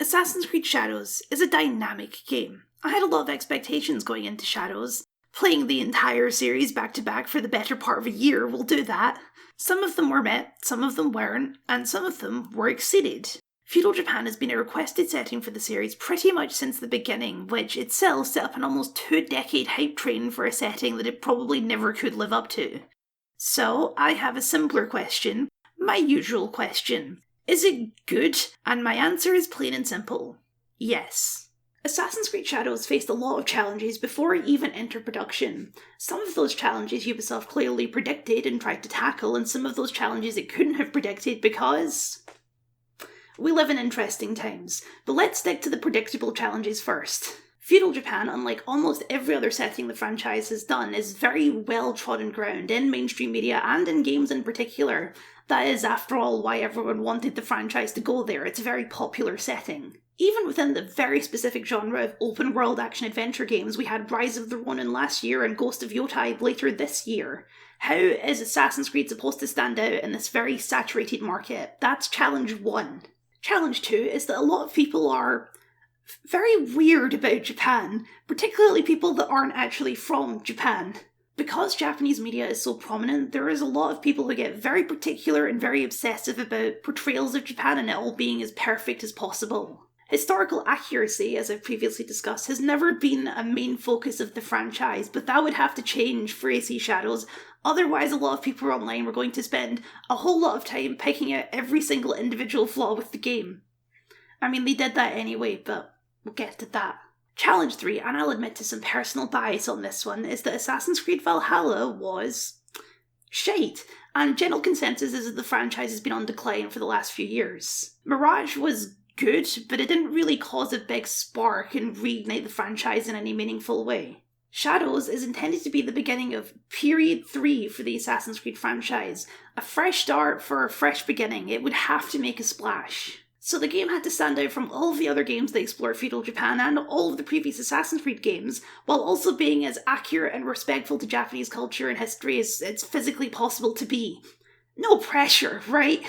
Assassin's Creed Shadows is a dynamic game. I had a lot of expectations going into Shadows. Playing the entire series back to back for the better part of a year will do that. Some of them were met, some of them weren't, and some of them were exceeded. Feudal Japan has been a requested setting for the series pretty much since the beginning, which itself set up an almost 2-decade hype train for a setting that it probably never could live up to. So, I have a simpler question, my usual question. Is it good? And my answer is plain and simple. Yes. Assassin's Creed Shadows faced a lot of challenges before it even entered production. Some of those challenges Ubisoft clearly predicted and tried to tackle, and some of those challenges it couldn't have predicted because we live in interesting times. But let's stick to the predictable challenges first. Feudal Japan, unlike almost every other setting the franchise has done, is very well-trodden ground in mainstream media and in games in particular. That is, after all, why everyone wanted the franchise to go there. It's a very popular setting. Even within the very specific genre of open-world action-adventure games, we had Rise of the Ronin last year and Ghost of Yotai later this year. How is Assassin's Creed supposed to stand out in this very saturated market? That's challenge 1. Challenge 2 is that a lot of people are very weird about Japan, particularly people that aren't actually from Japan. Because Japanese media is so prominent, there is a lot of people who get very particular and very obsessive about portrayals of Japan and it all being as perfect as possible. Historical accuracy, as I've previously discussed, has never been a main focus of the franchise, but that would have to change for AC Shadows. Otherwise, a lot of people online were going to spend a whole lot of time picking out every single individual flaw with the game. I mean, they did that anyway, but we'll get to that. Challenge 3, and I'll admit to some personal bias on this one, is that Assassin's Creed Valhalla was shite, and general consensus is that the franchise has been on decline for the last few years. Mirage was good, but it didn't really cause a big spark and reignite the franchise in any meaningful way. Shadows is intended to be the beginning of Period 3 for the Assassin's Creed franchise. A fresh start for a fresh beginning. It would have to make a splash. So the game had to stand out from all of the other games that explore feudal Japan and all of the previous Assassin's Creed games, while also being as accurate and respectful to Japanese culture and history as it's physically possible to be. No pressure, right?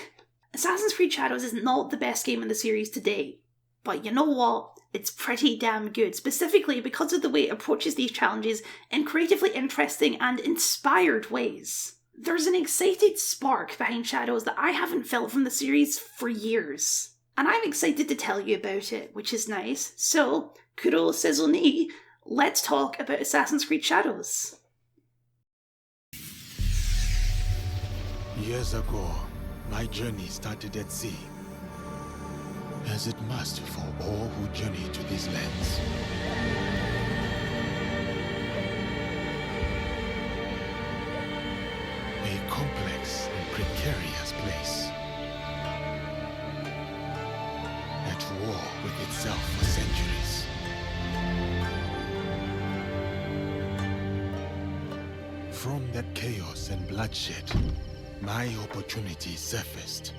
Assassin's Creed Shadows is not the best game in the series to date, but you know what? It's pretty damn good, specifically because of the way it approaches these challenges in creatively interesting and inspired ways. There's an excited spark behind Shadows that I haven't felt from the series for years. And I'm excited to tell you about it, which is nice. So, kuro sezoni, let's talk about Assassin's Creed Shadows. Years ago, my journey started at sea, as it must for all who journey to these lands. A complex and precarious place, at war with itself for centuries. From that chaos and bloodshed, my opportunity surfaced.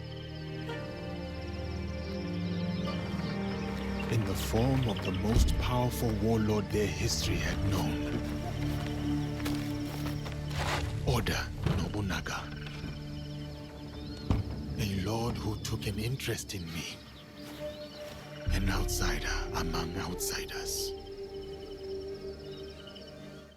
In the form of the most powerful warlord their history had known. Oda Nobunaga. A lord who took an interest in me. An outsider among outsiders.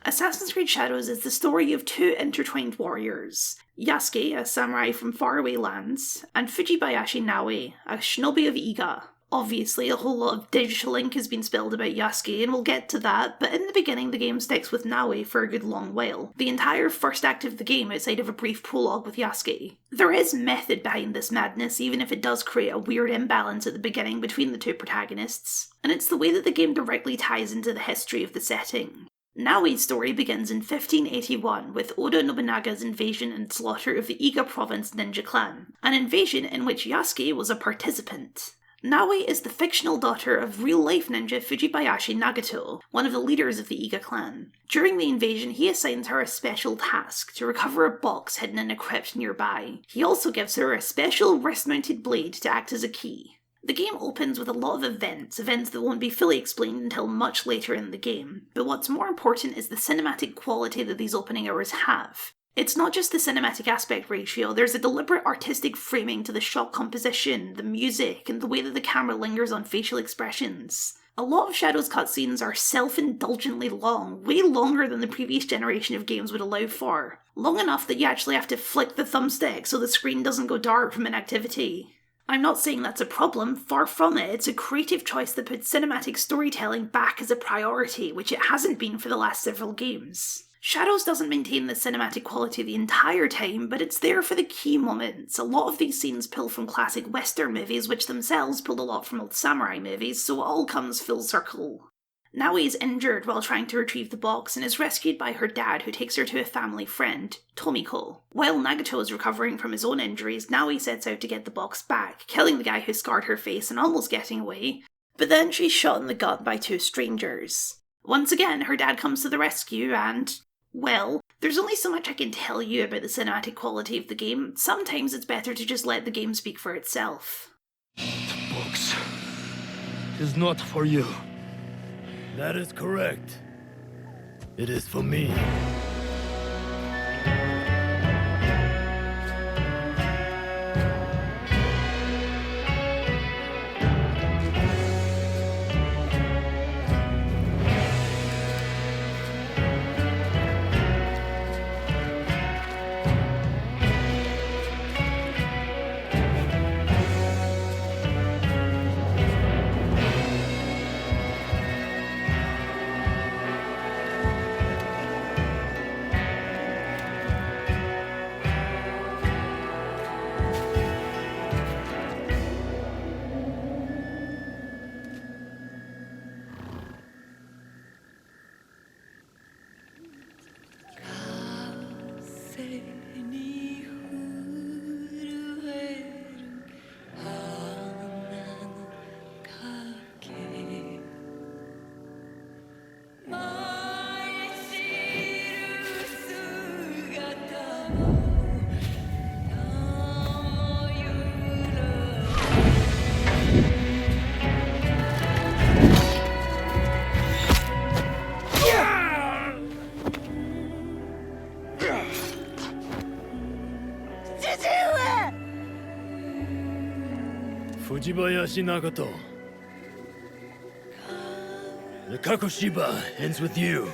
Assassin's Creed Shadows is the story of two intertwined warriors. Yasuke, a samurai from faraway lands, and Fujibayashi Naoe, a shinobi of Iga. Obviously, a whole lot of digital ink has been spilled about Yasuke, and we'll get to that, but in the beginning the game sticks with Naoe for a good long while. The entire first act of the game outside of a brief prologue with Yasuke. There is method behind this madness, even if it does create a weird imbalance at the beginning between the two protagonists, and it's the way that the game directly ties into the history of the setting. Naoe's story begins in 1581 with Oda Nobunaga's invasion and slaughter of the Iga province ninja clan, an invasion in which Yasuke was a participant. Naoe is the fictional daughter of real-life ninja Fujibayashi Nagato, one of the leaders of the Iga clan. During the invasion, he assigns her a special task, to recover a box hidden in a crypt nearby. He also gives her a special wrist-mounted blade to act as a key. The game opens with a lot of events that won't be fully explained until much later in the game, but what's more important is the cinematic quality that these opening hours have. It's not just the cinematic aspect ratio, there's a deliberate artistic framing to the shot composition, the music, and the way that the camera lingers on facial expressions. A lot of Shadow's cutscenes are self-indulgently long, way longer than the previous generation of games would allow for. Long enough that you actually have to flick the thumbstick so the screen doesn't go dark from inactivity. I'm not saying that's a problem, far from it. It's a creative choice that puts cinematic storytelling back as a priority, which it hasn't been for the last several games. Shadows doesn't maintain the cinematic quality the entire time, but it's there for the key moments. A lot of these scenes pull from classic Western movies, which themselves pulled a lot from old samurai movies, so it all comes full circle. Naoi is injured while trying to retrieve the box and is rescued by her dad, who takes her to a family friend, Tomiko. While Nagato is recovering from his own injuries, Naoi sets out to get the box back, killing the guy who scarred her face and almost getting away, but then she's shot in the gut by two strangers. Once again, her dad comes to the rescue and, well, there's only so much I can tell you about the cinematic quality of the game. Sometimes it's better to just let the game speak for itself. The box is not for you. That is correct. It is for me. Fujibayashi Nagato. The Kakoshiba ends with you.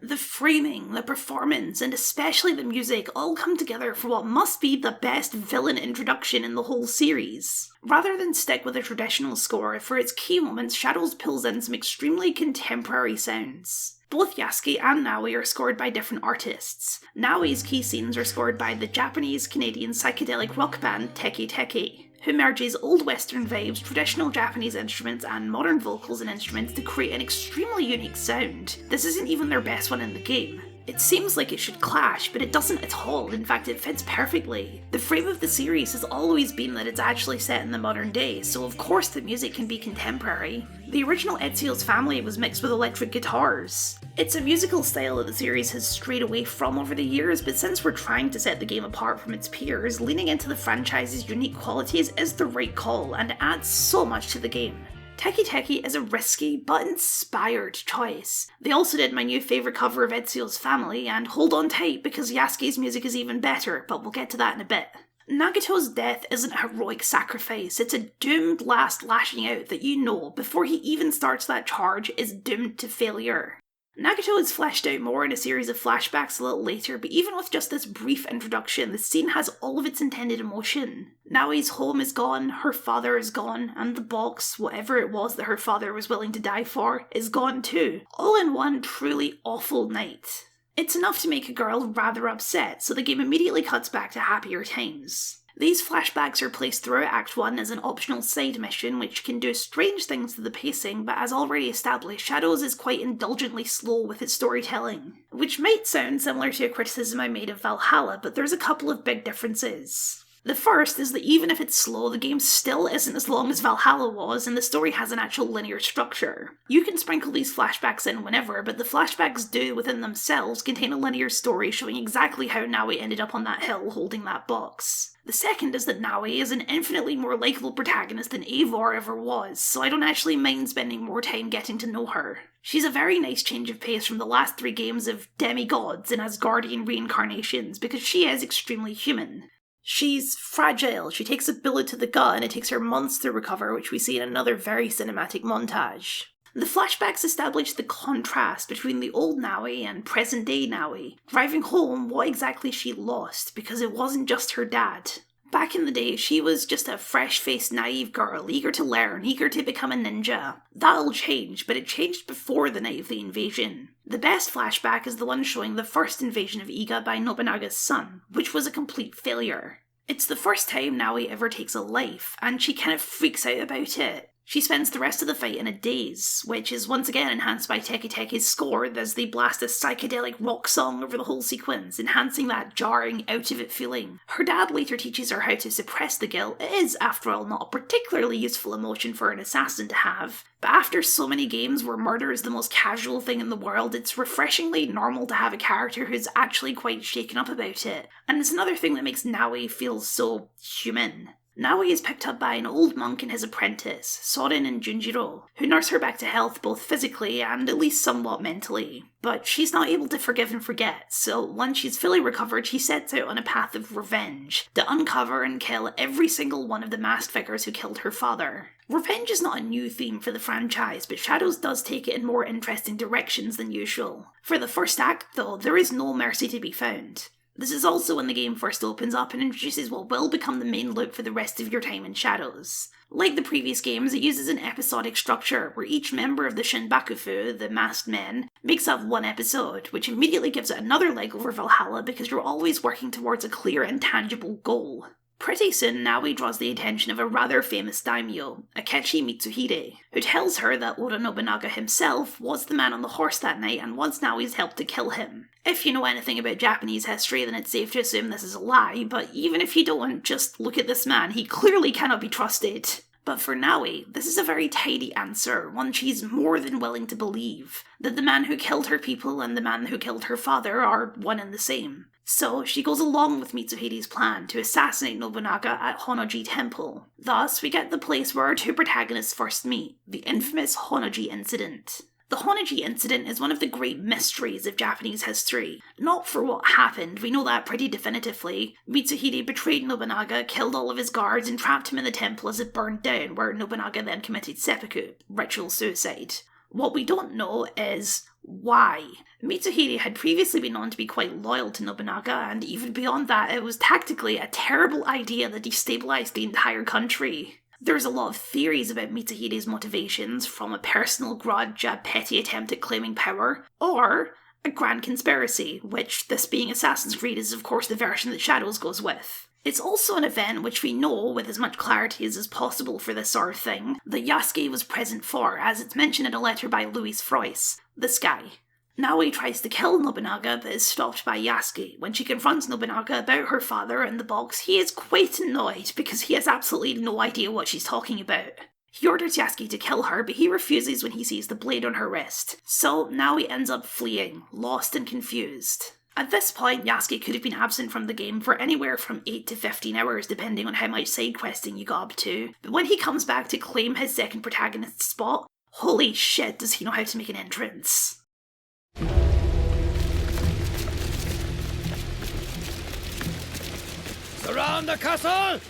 The framing, the performance, and especially the music all come together for what must be the best villain introduction in the whole series. Rather than stick with a traditional score, for its key moments, Shadows pulls in some extremely contemporary sounds. Both Yasuke and Naoi are scored by different artists. Naoi's key scenes are scored by the Japanese-Canadian psychedelic rock band Teki Teki, who merges old Western vibes, traditional Japanese instruments, and modern vocals and instruments to create an extremely unique sound. This isn't even their best one in the game. It seems like it should clash, but it doesn't at all. In fact, it fits perfectly. The frame of the series has always been that it's actually set in the modern day, so of course the music can be contemporary. The original Ezio's family was mixed with electric guitars. It's a musical style that the series has strayed away from over the years, but since we're trying to set the game apart from its peers, leaning into the franchise's unique qualities is the right call and adds so much to the game. Teki Teki is a risky but inspired choice. They also did my new favourite cover of Ezio's Family, and hold on tight because Yasuke's music is even better, but we'll get to that in a bit. Nagato's death isn't a heroic sacrifice, it's a doomed last lashing out that you know, before he even starts that charge, is doomed to failure. Nagato is fleshed out more in a series of flashbacks a little later, but even with just this brief introduction, the scene has all of its intended emotion. Naoi's home is gone, her father is gone, and the box, whatever it was that her father was willing to die for, is gone too. All in one truly awful night. It's enough to make a girl rather upset, so the game immediately cuts back to happier times. These flashbacks are placed throughout Act 1 as an optional side mission, which can do strange things to the pacing, but as already established, Shadows is quite indulgently slow with its storytelling. Which might sound similar to a criticism I made of Valhalla, but there's a couple of big differences. The first is that even if it's slow, the game still isn't as long as Valhalla was, and the story has an actual linear structure. You can sprinkle these flashbacks in whenever, but the flashbacks do within themselves contain a linear story showing exactly how Naui ended up on that hill holding that box. The second is that Naui is an infinitely more likeable protagonist than Eivor ever was, so I don't actually mind spending more time getting to know her. She's a very nice change of pace from the last 3 games of demigods and Asgardian reincarnations, because she is extremely human. She's fragile, she takes a bullet to the gut and it takes her months to recover, which we see in another very cinematic montage. The flashbacks establish the contrast between the old Naui and present-day Naui, driving home what exactly she lost, because it wasn't just her dad. Back in the day, she was just a fresh-faced, naive girl, eager to learn, eager to become a ninja. That'll change, but it changed before the night of the invasion. The best flashback is the one showing the first invasion of Iga by Nobunaga's son, which was a complete failure. It's the first time Naui ever takes a life, and she kind of freaks out about it. She spends the rest of the fight in a daze, which is once again enhanced by Teki Teki's score as they blast a psychedelic rock song over the whole sequence, enhancing that jarring, out-of-it feeling. Her dad later teaches her how to suppress the guilt. It is, after all, not a particularly useful emotion for an assassin to have, but after so many games where murder is the most casual thing in the world, it's refreshingly normal to have a character who's actually quite shaken up about it. And it's another thing that makes Naui feel so human. Naui is picked up by an old monk and his apprentice, Soren and Junjiro, who nurse her back to health both physically and at least somewhat mentally. But she's not able to forgive and forget, so once she's fully recovered, she sets out on a path of revenge, to uncover and kill every single one of the masked figures who killed her father. Revenge is not a new theme for the franchise, but Shadows does take it in more interesting directions than usual. For the first act, though, there is no mercy to be found. This is also when the game first opens up and introduces what will become the main loop for the rest of your time in Shadows. Like the previous games, it uses an episodic structure, where each member of the Shinbakufu, the masked men, makes up one episode, which immediately gives it another leg over Valhalla because you're always working towards a clear and tangible goal. Pretty soon, Naui draws the attention of a rather famous daimyo, Akechi Mitsuhide, who tells her that Oda Nobunaga himself was the man on the horse that night and wants Naui's help to kill him. If you know anything about Japanese history, then it's safe to assume this is a lie, but even if you don't, just look at this man, he clearly cannot be trusted. But for Naui, this is a very tidy answer, one she's more than willing to believe, that the man who killed her people and the man who killed her father are one and the same. So she goes along with Mitsuhide's plan to assassinate Nobunaga at Honnoji Temple. Thus, we get the place where our two protagonists first meet, the infamous Honnoji Incident. The Honnoji Incident is one of the great mysteries of Japanese history. Not for what happened, we know that pretty definitively. Mitsuhide betrayed Nobunaga, killed all of his guards, and trapped him in the temple as it burned down, where Nobunaga then committed seppuku, ritual suicide. What we don't know is why. Mitsuhide had previously been known to be quite loyal to Nobunaga, and even beyond that, it was tactically a terrible idea that destabilized the entire country. There's a lot of theories about Mitsuhide's motivations, from a personal grudge, a petty attempt at claiming power, or a grand conspiracy, which, this being Assassin's Creed, is of course the version that Shadows goes with. It's also an event which we know, with as much clarity as is possible for this sort of thing, that Yasuke was present for, as it's mentioned in a letter by Louis Frois, this guy. Naui tries to kill Nobunaga, but is stopped by Yasuke. When she confronts Nobunaga about her father and the box, he is quite annoyed, because he has absolutely no idea what she's talking about. He orders Yasuke to kill her, but he refuses when he sees the blade on her wrist. So Naui ends up fleeing, lost and confused. At this point, Yasuke could have been absent from the game for anywhere from 8 to 15 hours, depending on how much side questing you got up to. But when he comes back to claim his second protagonist's spot, holy shit does he know how to make an entrance. Surround the castle!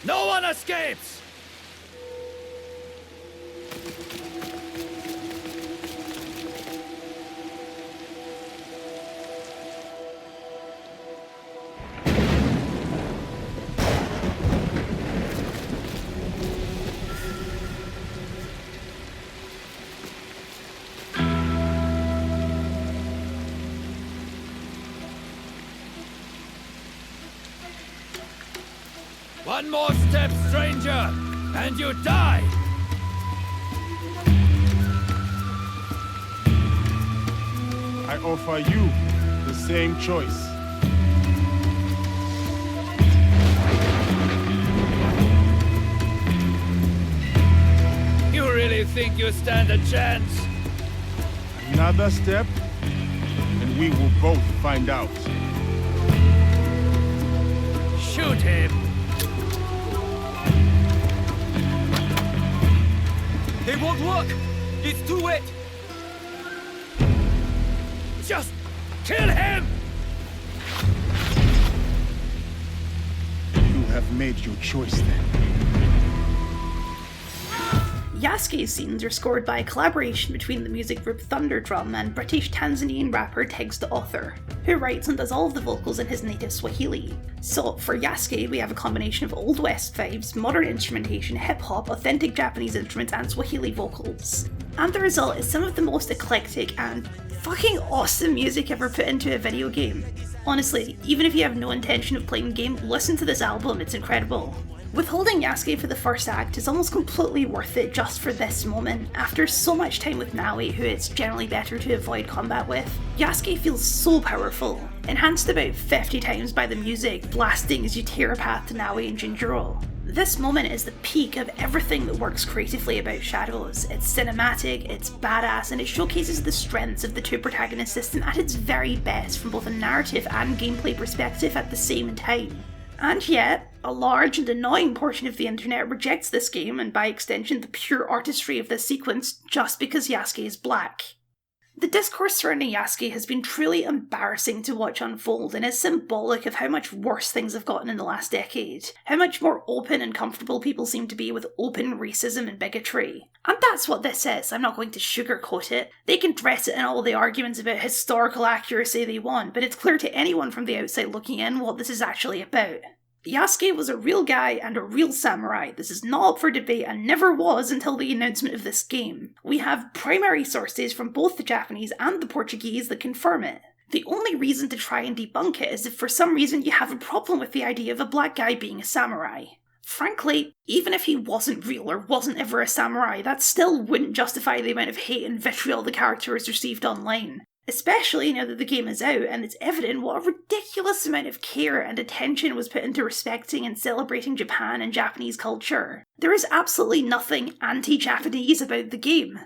No one escapes! One more step, stranger, and you die! I offer you the same choice. really think you stand a chance? Another step, and we will both find out. Shoot him! They won't work! It's too wet! Just kill him! You have made your choice then. Yasuke's scenes are scored by a collaboration between the music group Thunderdrum and British Tanzanian rapper Tegs the Author, who writes and does all of the vocals in his native Swahili. So for Yasuke, we have a combination of Old West vibes, modern instrumentation, hip-hop, authentic Japanese instruments and Swahili vocals. And the result is some of the most eclectic and fucking awesome music ever put into a video game. Honestly, even if you have no intention of playing the game, listen to this album, it's incredible. Withholding Yasuke for the first act is almost completely worth it just for this moment. After so much time with Naoi, who it's generally better to avoid combat with, Yasuke feels so powerful, enhanced about 50 times by the music blasting as you tear a path to Naoi and Jinjuro. This moment is the peak of everything that works creatively about Shadows. It's cinematic, it's badass, and it showcases the strengths of the two protagonist system at its very best from both a narrative and gameplay perspective at the same time. And yet, a large and annoying portion of the internet rejects this game, and by extension the pure artistry of this sequence, just because Yasuke is black. The discourse surrounding Yasuke has been truly embarrassing to watch unfold and is symbolic of how much worse things have gotten in the last decade, how much more open and comfortable people seem to be with open racism and bigotry. And that's what this is, I'm not going to sugarcoat it. They can dress it in all the arguments about historical accuracy they want, but it's clear to anyone from the outside looking in what this is actually about. Yasuke was a real guy and a real samurai. This is not up for debate and never was until the announcement of this game. We have primary sources from both the Japanese and the Portuguese that confirm it. The only reason to try and debunk it is if for some reason you have a problem with the idea of a black guy being a samurai. Frankly, even if he wasn't real or wasn't ever a samurai, that still wouldn't justify the amount of hate and vitriol the character has received online. Especially now that the game is out and it's evident what a ridiculous amount of care and attention was put into respecting and celebrating Japan and Japanese culture. There is absolutely nothing anti-Japanese about the game.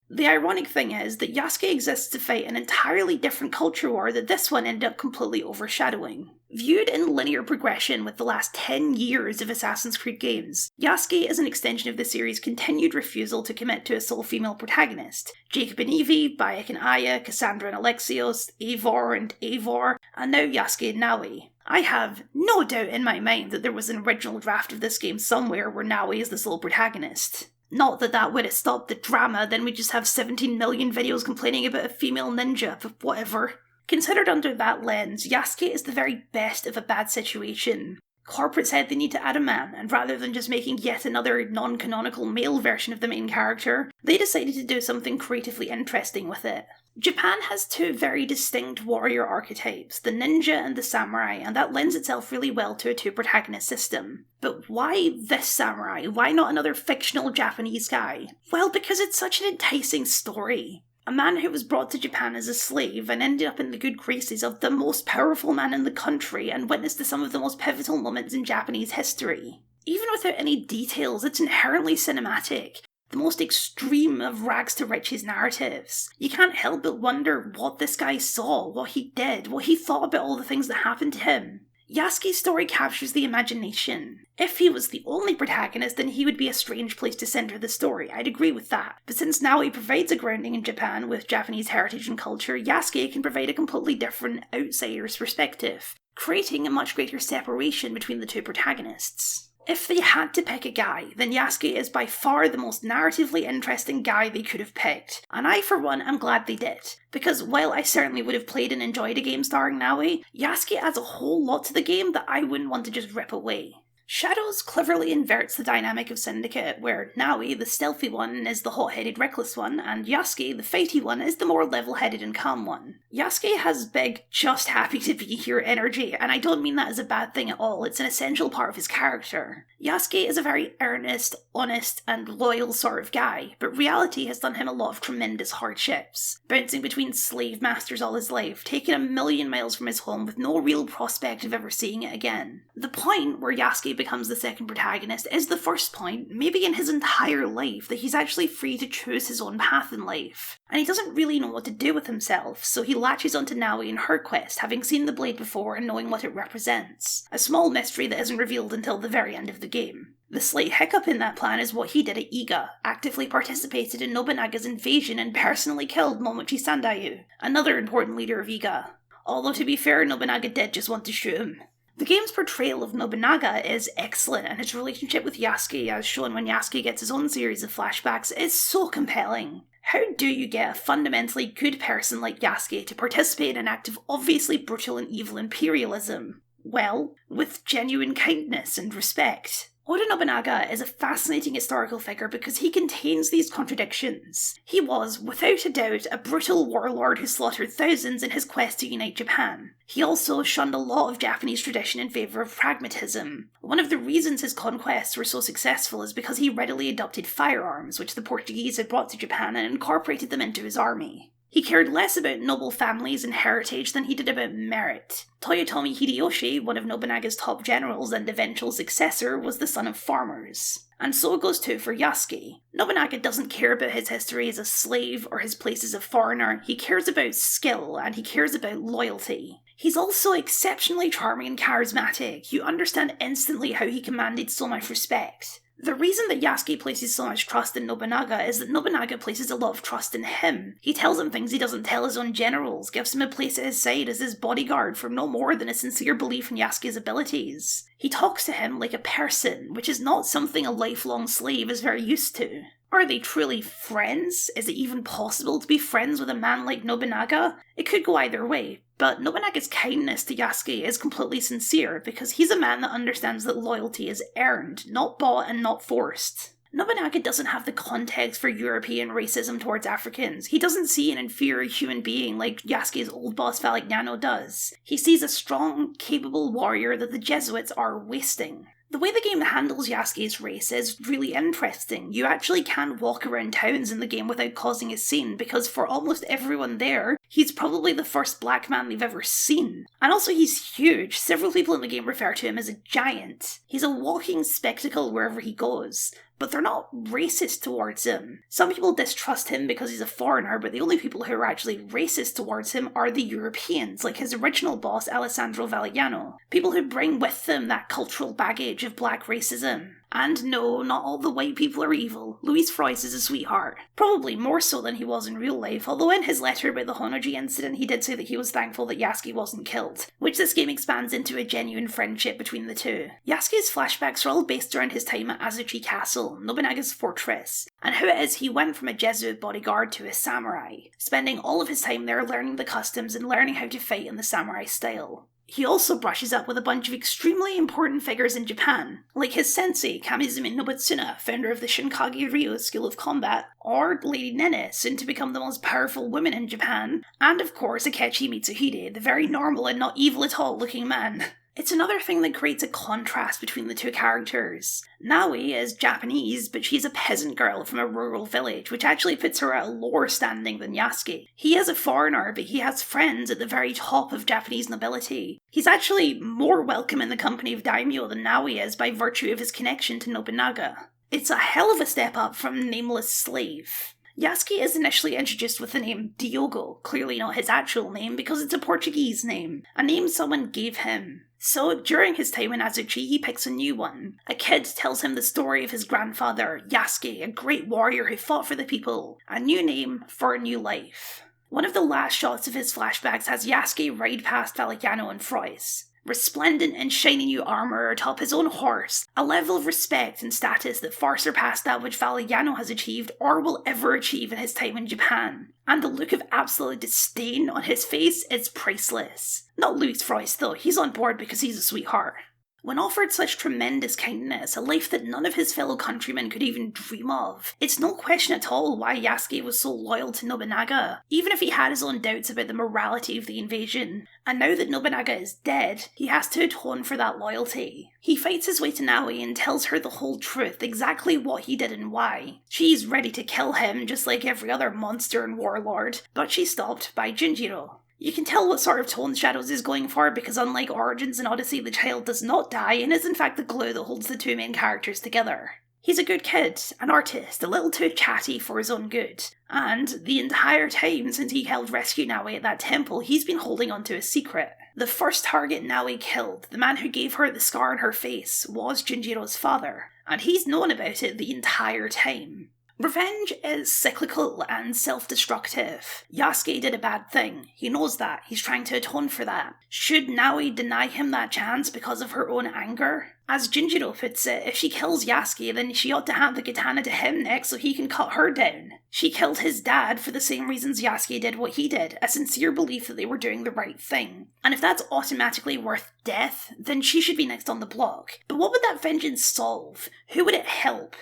The ironic thing is that Yasuke exists to fight an entirely different culture war that this one ended up completely overshadowing. Viewed in linear progression with the last 10 years of Assassin's Creed games, Yasuke is an extension of the series' continued refusal to commit to a sole female protagonist. Jacob and Evie, Bayek and Aya, Cassandra and Alexios, Eivor and Eivor, and now Yasuke and Naoi. I have no doubt in my mind that there was an original draft of this game somewhere where Naoi is the sole protagonist. Not that that would have stopped the drama, then we'd just have 17 million videos complaining about a female ninja, but whatever. Considered under that lens, Yasuke is the very best of a bad situation. Corporate said they need to add a man, and rather than just making yet another non-canonical male version of the main character, they decided to do something creatively interesting with it. Japan has two very distinct warrior archetypes, the ninja and the samurai, and that lends itself really well to a two-protagonist system. But why this samurai? Why not another fictional Japanese guy? Well, because it's such an enticing story. A man who was brought to Japan as a slave and ended up in the good graces of the most powerful man in the country and witnessed to some of the most pivotal moments in Japanese history. Even without any details, it's inherently cinematic. The most extreme of rags to riches narratives. You can't help but wonder what this guy saw, what he did, what he thought about all the things that happened to him. Yasuke's story captures the imagination. If he was the only protagonist, then he would be a strange place to center the story, I'd agree with that. But since Naoi provides a grounding in Japan with Japanese heritage and culture, Yasuke can provide a completely different outsider's perspective, creating a much greater separation between the two protagonists. If they had to pick a guy, then Yasuke is by far the most narratively interesting guy they could have picked, and I for one am glad they did, because while I certainly would have played and enjoyed a game starring Naoi, Yasuke adds a whole lot to the game that I wouldn't want to just rip away. Shadows cleverly inverts the dynamic of Syndicate, where Naoi, the stealthy one, is the hot-headed reckless one, and Yasuke, the fighty one, is the more level-headed and calm one. Yasuke has big, just happy to be here energy, and I don't mean that as a bad thing at all, it's an essential part of his character. Yasuke is a very earnest, honest, and loyal sort of guy, but reality has done him a lot of tremendous hardships. Bouncing between slave masters all his life, taking 1,000,000 miles from his home with no real prospect of ever seeing it again. The point where Yasuke becomes the second protagonist is the first point, maybe in his entire life, that he's actually free to choose his own path in life. And he doesn't really know what to do with himself, so he latches onto Naui and her quest, having seen the blade before and knowing what it represents. A small mystery that isn't revealed until the very end of the game. The slight hiccup in that plan is what he did at Iga, actively participated in Nobunaga's invasion and personally killed Momochi Sandayu, another important leader of Iga. Although to be fair, Nobunaga did just want to shoot him. The game's portrayal of Nobunaga is excellent, and his relationship with Yasuke, as shown when Yasuke gets his own series of flashbacks, is so compelling. How do you get a fundamentally good person like Yasuke to participate in an act of obviously brutal and evil imperialism? Well, with genuine kindness and respect. Oda Nobunaga is a fascinating historical figure because he contains these contradictions. He was, without a doubt, a brutal warlord who slaughtered thousands in his quest to unite Japan. He also shunned a lot of Japanese tradition in favour of pragmatism. One of the reasons his conquests were so successful is because he readily adopted firearms, which the Portuguese had brought to Japan, and incorporated them into his army. He cared less about noble families and heritage than he did about merit. Toyotomi Hideyoshi, one of Nobunaga's top generals and eventual successor, was the son of farmers. And so it goes too for Yasuke. Nobunaga doesn't care about his history as a slave or his place as a foreigner. He cares about skill and he cares about loyalty. He's also exceptionally charming and charismatic. You understand instantly how he commanded so much respect. The reason that Yasuke places so much trust in Nobunaga is that Nobunaga places a lot of trust in him. He tells him things he doesn't tell his own generals, gives him a place at his side as his bodyguard for no more than a sincere belief in Yasuke's abilities. He talks to him like a person, which is not something a lifelong slave is very used to. Are they truly friends? Is it even possible to be friends with a man like Nobunaga? It could go either way, but Nobunaga's kindness to Yasuke is completely sincere because he's a man that understands that loyalty is earned, not bought and not forced. Nobunaga doesn't have the context for European racism towards Africans. He doesn't see an inferior human being like Yasuke's old boss Valeriano does. He sees a strong, capable warrior that the Jesuits are wasting. The way the game handles Yasuke's race is really interesting. You actually can walk around towns in the game without causing a scene, because for almost everyone there, he's probably the first black man they've ever seen. And also he's huge. Several people in the game refer to him as a giant. He's a walking spectacle wherever he goes. But they're not racist towards him. Some people distrust him because he's a foreigner, but the only people who are actually racist towards him are the Europeans, like his original boss, Alessandro Valeriano. People who bring with them that cultural baggage of black racism. And no, not all the white people are evil. Luis Frois is a sweetheart. Probably more so than he was in real life, although in his letter about the Honoji incident he did say that he was thankful that Yasuke wasn't killed, which this game expands into a genuine friendship between the two. Yasuke's flashbacks are all based around his time at Azuchi Castle, Nobunaga's fortress, and how it is he went from a Jesuit bodyguard to a samurai, spending all of his time there learning the customs and learning how to fight in the samurai style. He also brushes up with a bunch of extremely important figures in Japan, like his sensei, Kamizumi Nobutsuna, founder of the Shinkage Ryo School of Combat, or Lady Nene, soon to become the most powerful woman in Japan, and of course Akechi Mitsuhide, the very normal and not evil at all looking man. It's another thing that creates a contrast between the two characters. Naui is Japanese, but she's a peasant girl from a rural village, which actually puts her at a lower standing than Yasuke. He is a foreigner, but he has friends at the very top of Japanese nobility. He's actually more welcome in the company of daimyo than Naui is by virtue of his connection to Nobunaga. It's a hell of a step up from nameless slave. Yasuke is initially introduced with the name Diogo, clearly not his actual name because it's a Portuguese name, a name someone gave him. So, during his time in Azuchi, he picks a new one. A kid tells him the story of his grandfather, Yasuke, a great warrior who fought for the people. A new name for a new life. One of the last shots of his flashbacks has Yasuke ride past Valeriano and Frois, resplendent in shiny new armour atop his own horse, a level of respect and status that far surpassed that which Valeriano has achieved or will ever achieve in his time in Japan. And the look of absolute disdain on his face is priceless. Not Luis Frois though, he's on board because he's a sweetheart. When offered such tremendous kindness, a life that none of his fellow countrymen could even dream of, it's no question at all why Yasuke was so loyal to Nobunaga, even if he had his own doubts about the morality of the invasion. And now that Nobunaga is dead, he has to atone for that loyalty. He fights his way to Naui and tells her the whole truth, exactly what he did and why. She's ready to kill him, just like every other monster and warlord, but she's stopped by Junjiro. You can tell what sort of tone Shadows is going for because unlike Origins and Odyssey, the child does not die and is in fact the glue that holds the two main characters together. He's a good kid, an artist, a little too chatty for his own good, and the entire time since he helped rescue Naoi at that temple, he's been holding on to a secret. The first target Naoi killed, the man who gave her the scar on her face, was Junjiro's father, and he's known about it the entire time. Revenge is cyclical and self-destructive. Yasuke did a bad thing. He knows that. He's trying to atone for that. Should Naoi deny him that chance because of her own anger? As Junjiro puts it, if she kills Yasuke, then she ought to hand the katana to him next so he can cut her down. She killed his dad for the same reasons Yasuke did what he did, a sincere belief that they were doing the right thing. And if that's automatically worth death, then she should be next on the block. But what would that vengeance solve? Who would it help?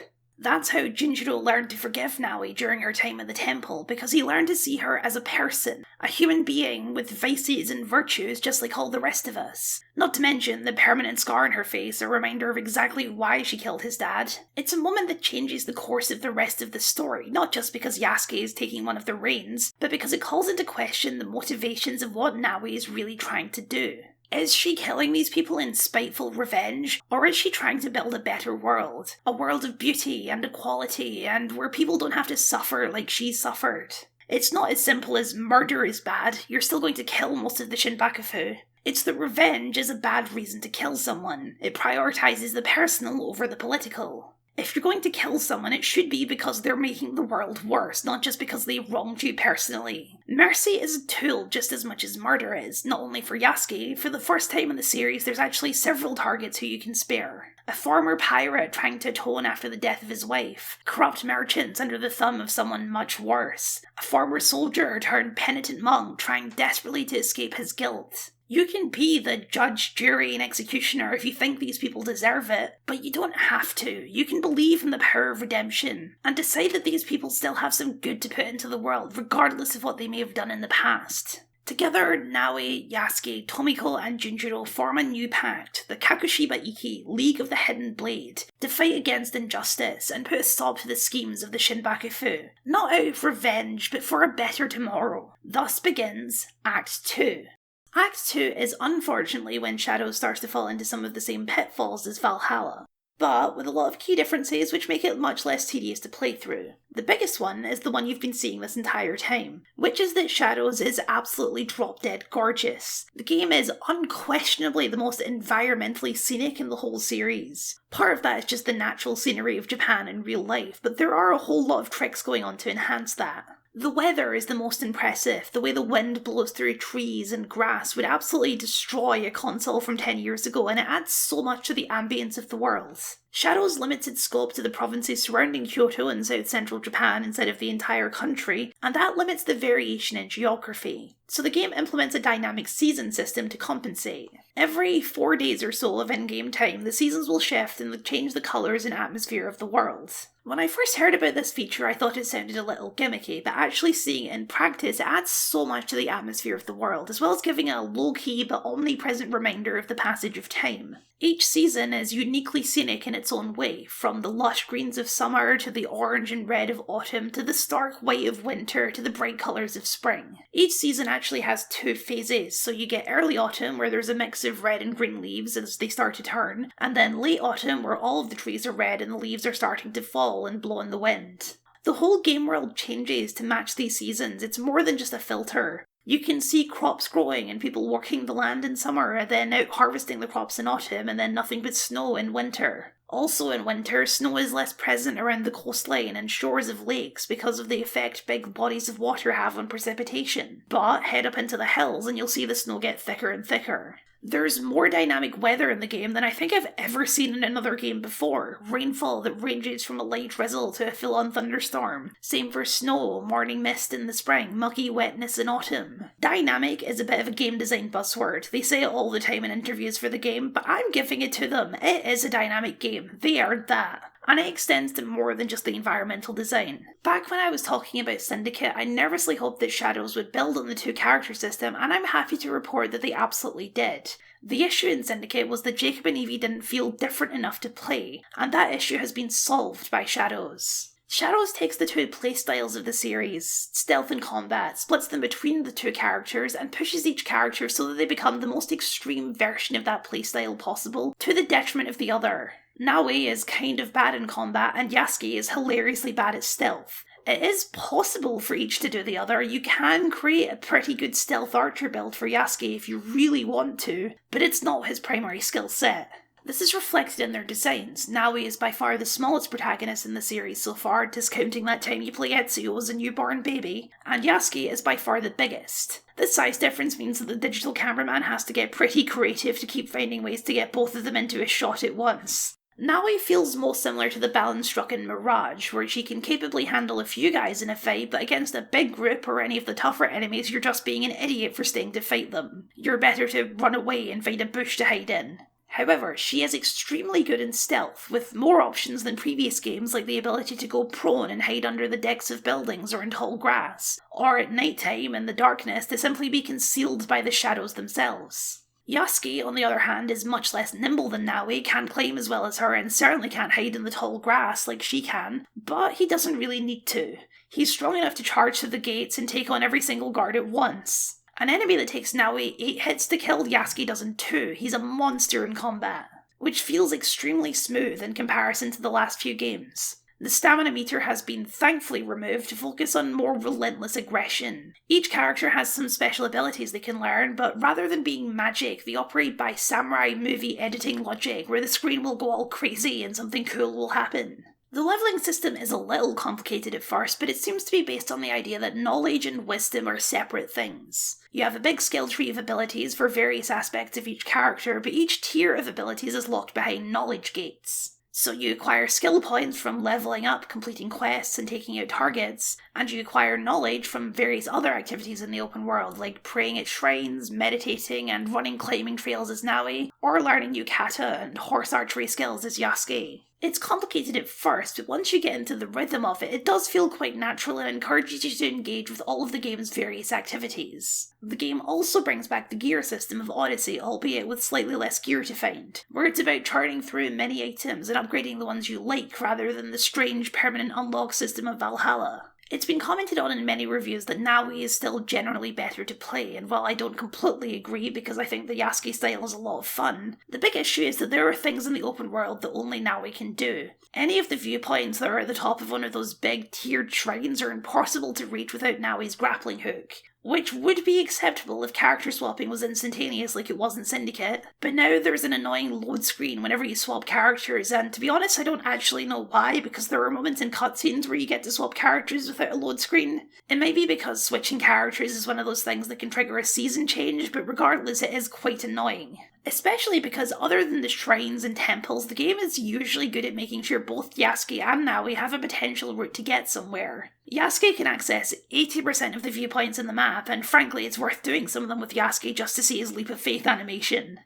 That's how Junjiro learned to forgive Naoi during her time in the temple, because he learned to see her as a person, a human being with vices and virtues just like all the rest of us. Not to mention the permanent scar on her face, a reminder of exactly why she killed his dad. It's a moment that changes the course of the rest of the story, not just because Yasuke is taking one of the reins, but because it calls into question the motivations of what Naoi is really trying to do. Is she killing these people in spiteful revenge, or is she trying to build a better world? A world of beauty and equality, and where people don't have to suffer like she suffered. It's not as simple as murder is bad, you're still going to kill most of the Shinbakufu. It's that revenge is a bad reason to kill someone. It prioritizes the personal over the political. If you're going to kill someone, it should be because they're making the world worse, not just because they wronged you personally. Mercy is a tool just as much as murder is, not only for Yasuke. For the first time in the series, there's actually several targets who you can spare. A former pirate trying to atone after the death of his wife, corrupt merchants under the thumb of someone much worse, a former soldier turned penitent monk trying desperately to escape his guilt. You can be the judge, jury, and executioner if you think these people deserve it, but you don't have to. You can believe in the power of redemption, and decide that these people still have some good to put into the world, regardless of what they may have done in the past. Together, Naoi, Yasuke, Tomiko, and Junjiro form a new pact, the Kakushiba Iki, League of the Hidden Blade, to fight against injustice and put a stop to the schemes of the Shinbakufu. Not out of revenge, but for a better tomorrow. Thus begins Act 2. Act 2 is unfortunately when Shadow starts to fall into some of the same pitfalls as Valhalla, but with a lot of key differences which make it much less tedious to play through. The biggest one is the one you've been seeing this entire time, which is that Shadows is absolutely drop-dead gorgeous. The game is unquestionably the most environmentally scenic in the whole series. Part of that is just the natural scenery of Japan in real life, but there are a whole lot of tricks going on to enhance that. The weather is the most impressive. The way the wind blows through trees and grass would absolutely destroy a console from 10 years ago, and it adds so much to the ambience of the world. Shadow's limited scope to the provinces surrounding Kyoto and south-central Japan instead of the entire country, and that limits the variation in geography. So the game implements a dynamic season system to compensate. Every 4 days or so of in-game time, the seasons will shift and change the colours and atmosphere of the world. When I first heard about this feature, I thought it sounded a little gimmicky, but actually seeing it in practice, it adds so much to the atmosphere of the world, as well as giving a low-key but omnipresent reminder of the passage of time. Each season is uniquely scenic in its own way, from the lush greens of summer to the orange and red of autumn to the stark white of winter to the bright colours of spring. Each season actually has 2 phases, so you get early autumn where there's a mix of red and green leaves as they start to turn, and then late autumn where all of the trees are red and the leaves are starting to fall and blow in the wind. The whole game world changes to match these seasons. It's more than just a filter. You can see crops growing and people working the land in summer and then out harvesting the crops in autumn and then nothing but snow in winter. Also in winter, snow is less present around the coastline and shores of lakes because of the effect big bodies of water have on precipitation. But head up into the hills and you'll see the snow get thicker and thicker. There's more dynamic weather in the game than I think I've ever seen in another game before. Rainfall that ranges from a light drizzle to a full-on thunderstorm. Same for snow, morning mist in the spring, muggy wetness in autumn. Dynamic is a bit of a game design buzzword. They say it all the time in interviews for the game, but I'm giving it to them. It is a dynamic game. They are that. And it extends to more than just the environmental design. Back when I was talking about Syndicate, I nervously hoped that Shadows would build on the 2-character system, and I'm happy to report that they absolutely did. The issue in Syndicate was that Jacob and Evie didn't feel different enough to play, and that issue has been solved by Shadows. Shadows takes the two playstyles of the series, stealth and combat, splits them between the two characters, and pushes each character so that they become the most extreme version of that playstyle possible, to the detriment of the other. Naoi is kind of bad in combat, and Yasuke is hilariously bad at stealth. It is possible for each to do the other. You can create a pretty good stealth archer build for Yasuke if you really want to, but it's not his primary skill set. This is reflected in their designs. Naoi is by far the smallest protagonist in the series so far, discounting that time you play Ezio as a newborn baby, and Yasuke is by far the biggest. This size difference means that the digital cameraman has to get pretty creative to keep finding ways to get both of them into a shot at once. Naoi feels most similar to the balance struck in Mirage, where she can capably handle a few guys in a fight, but against a big group or any of the tougher enemies you're just being an idiot for staying to fight them. You're better to run away and find a bush to hide in. However, she is extremely good in stealth, with more options than previous games like the ability to go prone and hide under the decks of buildings or in tall grass, or at night time in the darkness to simply be concealed by the shadows themselves. Yasuke, on the other hand, is much less nimble than Naoi, can't climb as well as her, and certainly can't hide in the tall grass like she can, but he doesn't really need to. He's strong enough to charge through the gates and take on every single guard at once. An enemy that takes Naoi 8 hits to kill, Yasuke doesn't too. He's a monster in combat, which feels extremely smooth in comparison to the last few games. The stamina meter has been thankfully removed to focus on more relentless aggression. Each character has some special abilities they can learn, but rather than being magic, they operate by samurai movie editing logic, where the screen will go all crazy and something cool will happen. The leveling system is a little complicated at first, but it seems to be based on the idea that knowledge and wisdom are separate things. You have a big skill tree of abilities for various aspects of each character, but each tier of abilities is locked behind knowledge gates. So you acquire skill points from leveling up, completing quests, and taking out targets, and you acquire knowledge from various other activities in the open world, like praying at shrines, meditating, and running climbing trails as Naoi, or learning new kata and horse archery skills as Yasuke. It's complicated at first, but once you get into the rhythm of it, it does feel quite natural and encourages you to engage with all of the game's various activities. The game also brings back the gear system of Odyssey, albeit with slightly less gear to find, where it's about churning through many items and upgrading the ones you like rather than the strange permanent unlock system of Valhalla. It's been commented on in many reviews that Naoi is still generally better to play, and while I don't completely agree because I think the Yasuke style is a lot of fun, the big issue is that there are things in the open world that only Naoi can do. Any of the viewpoints that are at the top of one of those big tiered shrines are impossible to reach without Naoi's grappling hook, which would be acceptable if character swapping was instantaneous like it was in Syndicate, but now there's an annoying load screen whenever you swap characters, and to be honest I don't actually know why, because there are moments in cutscenes where you get to swap characters without a load screen. It may be because switching characters is one of those things that can trigger a season change, but regardless it is quite annoying. Especially because other than the shrines and temples, the game is usually good at making sure both Yasuke and Naoi have a potential route to get somewhere. Yasuke can access 80% of the viewpoints in the map, and frankly it's worth doing some of them with Yasuke just to see his leap of faith animation.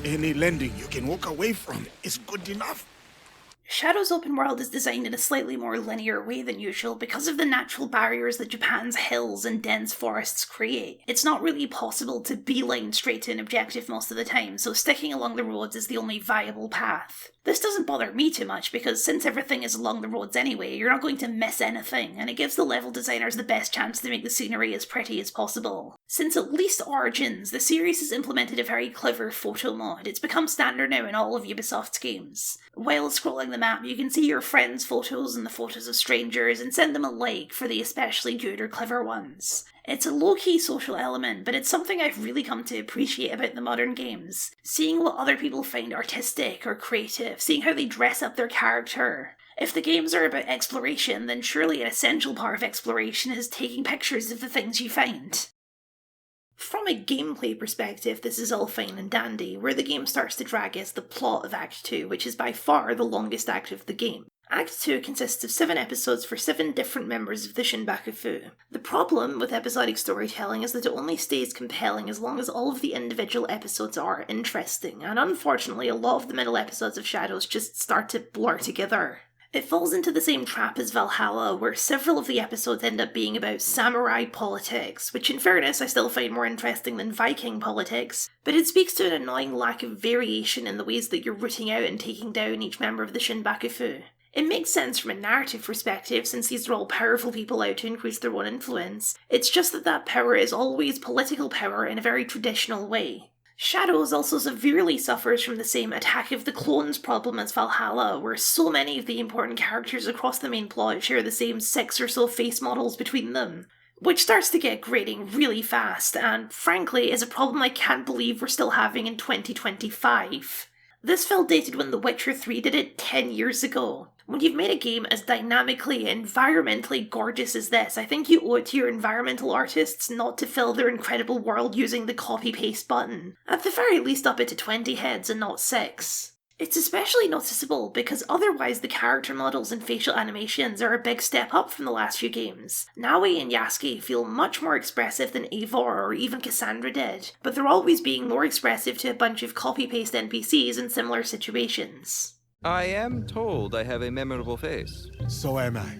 Any landing you can walk away from is good enough. Shadow's open world is designed in a slightly more linear way than usual because of the natural barriers that Japan's hills and dense forests create. It's not really possible to beeline straight to an objective most of the time, so sticking along the roads is the only viable path. This doesn't bother me too much because since everything is along the roads anyway, you're not going to miss anything, and it gives the level designers the best chance to make the scenery as pretty as possible. Since at least Origins, the series has implemented a very clever photo mod. It's become standard now in all of Ubisoft's games. While scrolling the map, you can see your friends' photos and the photos of strangers and send them a like for the especially good or clever ones. It's a low-key social element, but it's something I've really come to appreciate about the modern games. Seeing what other people find artistic or creative, seeing how they dress up their character. If the games are about exploration, then surely an essential part of exploration is taking pictures of the things you find. From a gameplay perspective, this is all fine and dandy. Where the game starts to drag is the plot of Act 2, which is by far the longest act of the game. Act 2 consists of 7 episodes for 7 different members of the Shinbakufu. The problem with episodic storytelling is that it only stays compelling as long as all of the individual episodes are interesting, and unfortunately a lot of the middle episodes of Shadows just start to blur together. It falls into the same trap as Valhalla, where several of the episodes end up being about samurai politics, which in fairness I still find more interesting than Viking politics, but it speaks to an annoying lack of variation in the ways that you're rooting out and taking down each member of the Shinbakufu. It makes sense from a narrative perspective, since these are all powerful people out to increase their own influence. It's just that power is always political power in a very traditional way. Shadows also severely suffers from the same Attack of the Clones problem as Valhalla, where so many of the important characters across the main plot share the same 6 or so face models between them, which starts to get grating really fast, and frankly is a problem I can't believe we're still having in 2025. This felt dated when The Witcher 3 did it 10 years ago. When you've made a game as dynamically, environmentally gorgeous as this, I think you owe it to your environmental artists not to fill their incredible world using the copy-paste button. At the very least up it to 20 heads and not 6. It's especially noticeable because otherwise the character models and facial animations are a big step up from the last few games. Naui and Yasuke feel much more expressive than Eivor or even Cassandra did, but they're always being more expressive to a bunch of copy-paste NPCs in similar situations. I am told I have a memorable face. So am I.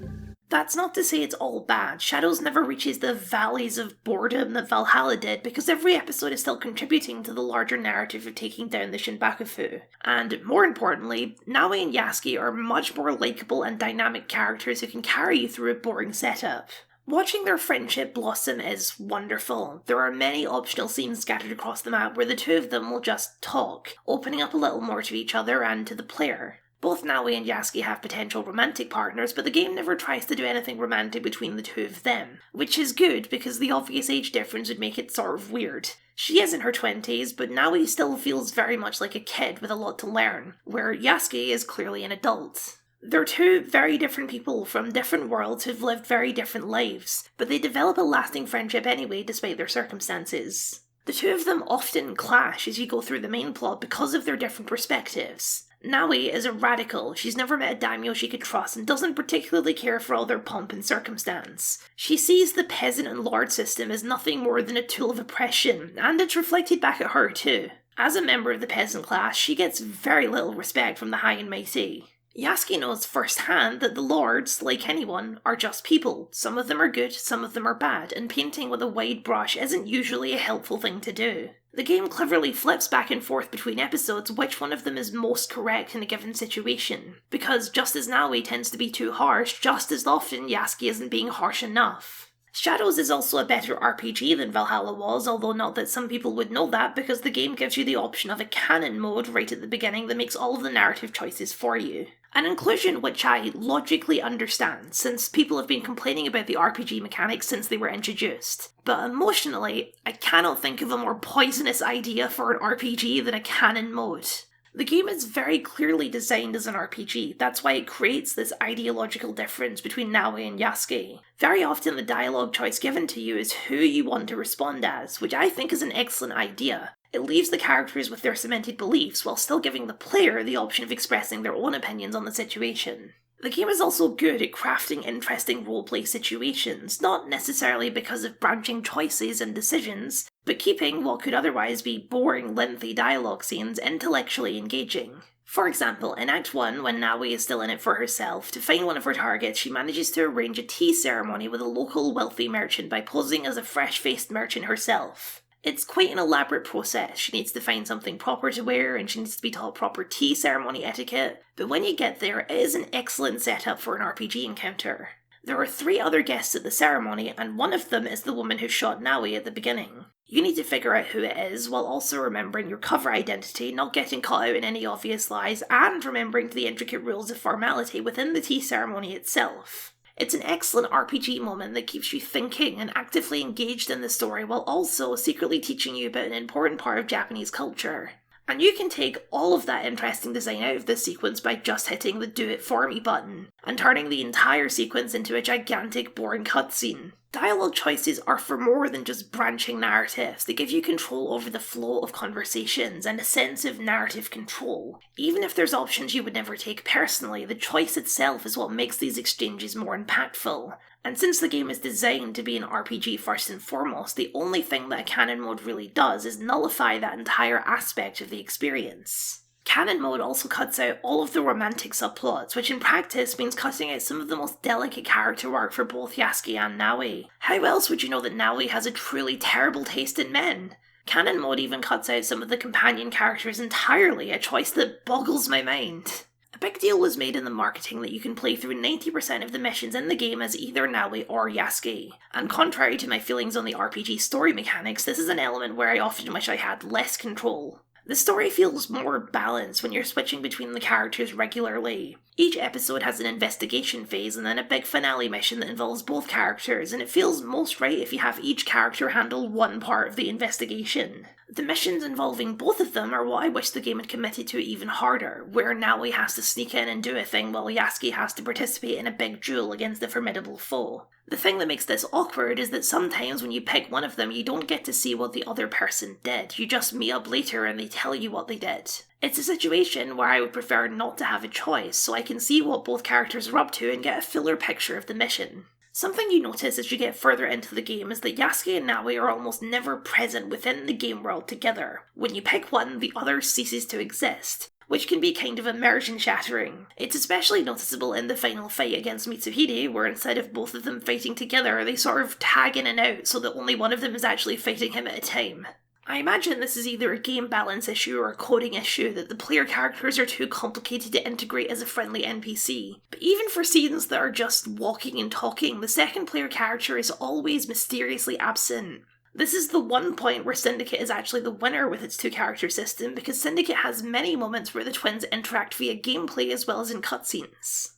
That's not to say it's all bad. Shadows never reaches the valleys of boredom that Valhalla did, because every episode is still contributing to the larger narrative of taking down the Shinbakufu. And more importantly, Naui and Yasuke are much more likeable and dynamic characters who can carry you through a boring setup. Watching their friendship blossom is wonderful. There are many optional scenes scattered across the map where the two of them will just talk, opening up a little more to each other and to the player. Both Naui and Yasuke have potential romantic partners, but the game never tries to do anything romantic between the two of them, which is good because the obvious age difference would make it sort of weird. She is in her 20s, but Naui still feels very much like a kid with a lot to learn, where Yasuke is clearly an adult. They're two very different people from different worlds who've lived very different lives, but they develop a lasting friendship anyway despite their circumstances. The two of them often clash as you go through the main plot because of their different perspectives. Naui is a radical. She's never met a daimyo she could trust and doesn't particularly care for all their pomp and circumstance. She sees the peasant and lord system as nothing more than a tool of oppression, and it's reflected back at her too. As a member of the peasant class, she gets very little respect from the high and mighty. Yasuke knows firsthand that the lords, like anyone, are just people. Some of them are good, some of them are bad, and painting with a wide brush isn't usually a helpful thing to do. The game cleverly flips back and forth between episodes which one of them is most correct in a given situation, because just as Naui tends to be too harsh, just as often Yasuke isn't being harsh enough. Shadows is also a better RPG than Valhalla was, although not that some people would know that because the game gives you the option of a canon mode right at the beginning that makes all of the narrative choices for you. An inclusion which I logically understand, since people have been complaining about the RPG mechanics since they were introduced. But emotionally, I cannot think of a more poisonous idea for an RPG than a canon mode. The game is very clearly designed as an RPG, that's why it creates this ideological difference between Naui and Yasuke. Very often the dialogue choice given to you is who you want to respond as, which I think is an excellent idea. It leaves the characters with their cemented beliefs while still giving the player the option of expressing their own opinions on the situation. The game is also good at crafting interesting roleplay situations, not necessarily because of branching choices and decisions, but keeping what could otherwise be boring, lengthy dialogue scenes intellectually engaging. For example, in Act 1, when Naui is still in it for herself, to find one of her targets, she manages to arrange a tea ceremony with a local wealthy merchant by posing as a fresh-faced merchant herself. It's quite an elaborate process. She needs to find something proper to wear, and she needs to be taught proper tea ceremony etiquette, but when you get there, it is an excellent setup for an RPG encounter. There are 3 other guests at the ceremony, and one of them is the woman who shot Naui at the beginning. You need to figure out who it is, while also remembering your cover identity, not getting caught out in any obvious lies, and remembering the intricate rules of formality within the tea ceremony itself. It's an excellent RPG moment that keeps you thinking and actively engaged in the story while also secretly teaching you about an important part of Japanese culture. And you can take all of that interesting design out of this sequence by just hitting the do it for me button, and turning the entire sequence into a gigantic boring cutscene. Dialogue choices are for more than just branching narratives. They give you control over the flow of conversations and a sense of narrative control. Even if there's options you would never take personally, the choice itself is what makes these exchanges more impactful. And since the game is designed to be an RPG first and foremost, the only thing that a canon mode really does is nullify that entire aspect of the experience. Canon mode also cuts out all of the romantic subplots, which in practice means cutting out some of the most delicate character work for both Yasuke and Naoi. How else would you know that Naoi has a truly terrible taste in men? Canon mode even cuts out some of the companion characters entirely, a choice that boggles my mind. A big deal was made in the marketing that you can play through 90% of the missions in the game as either Naoi or Yasuke, and contrary to my feelings on the RPG story mechanics, this is an element where I often wish I had less control. The story feels more balanced when you're switching between the characters regularly. Each episode has an investigation phase and then a big finale mission that involves both characters, and it feels most right if you have each character handle one part of the investigation. The missions involving both of them are what I wish the game had committed to even harder, where Naoi has to sneak in and do a thing while Yasuke has to participate in a big duel against a formidable foe. The thing that makes this awkward is that sometimes when you pick one of them you don't get to see what the other person did, you just meet up later and they tell you what they did. It's a situation where I would prefer not to have a choice, so I can see what both characters are up to and get a fuller picture of the mission. Something you notice as you get further into the game is that Yasuke and Naoi are almost never present within the game world together. When you pick one, the other ceases to exist, which can be kind of immersion shattering. It's especially noticeable in the final fight against Mitsuhide, where instead of both of them fighting together, they sort of tag in and out so that only one of them is actually fighting him at a time. I imagine this is either a game balance issue or a coding issue, that the player characters are too complicated to integrate as a friendly NPC. But even for scenes that are just walking and talking, the second player character is always mysteriously absent. This is the one point where Syndicate is actually the winner with its two-character system, because Syndicate has many moments where the twins interact via gameplay as well as in cutscenes.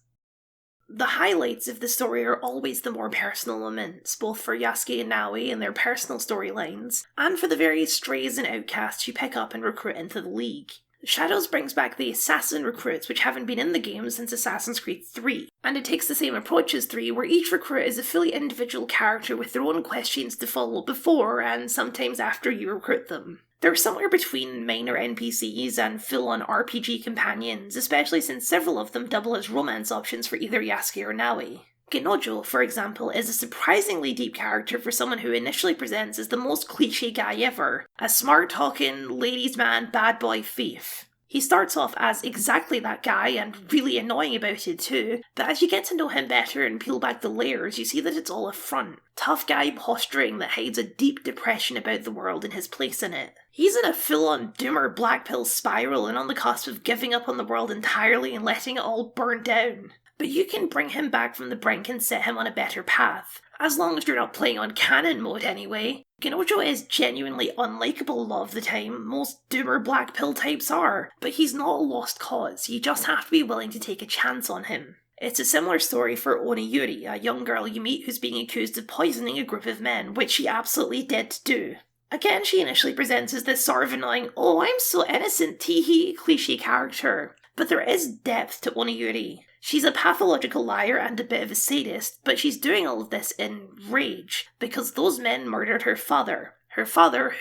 The highlights of the story are always the more personal moments, both for Yasuke and Naoi and their personal storylines, and for the various strays and outcasts you pick up and recruit into the League. Shadows brings back the assassin recruits, which haven't been in the game since Assassin's Creed 3, and it takes the same approach as 3, where each recruit is a fully individual character with their own questions to follow before and sometimes after you recruit them. They're somewhere between minor NPCs and full-on RPG companions, especially since several of them double as romance options for either Yasuke or Naoi. Ginojo, for example, is a surprisingly deep character for someone who initially presents as the most cliché guy ever, a smart-talking, ladies' man, bad boy thief. He starts off as exactly that guy, and really annoying about it too, but as you get to know him better and peel back the layers, you see that it's all a front. Tough guy posturing that hides a deep depression about the world and his place in it. He's in a full-on doomer black pill spiral and on the cusp of giving up on the world entirely and letting it all burn down. But you can bring him back from the brink and set him on a better path. As long as you're not playing on canon mode anyway. Ginojo is genuinely unlikable a lot of the time, most doomer black pill types are, but he's not a lost cause, you just have to be willing to take a chance on him. It's a similar story for Oniyuri, a young girl you meet who's being accused of poisoning a group of men, which she absolutely did do. Again, she initially presents as this sort of annoying, oh I'm so innocent, teehee, cliché character. But there is depth to Oniyuri. She's a pathological liar and a bit of a sadist, but she's doing all of this in rage, because those men murdered her father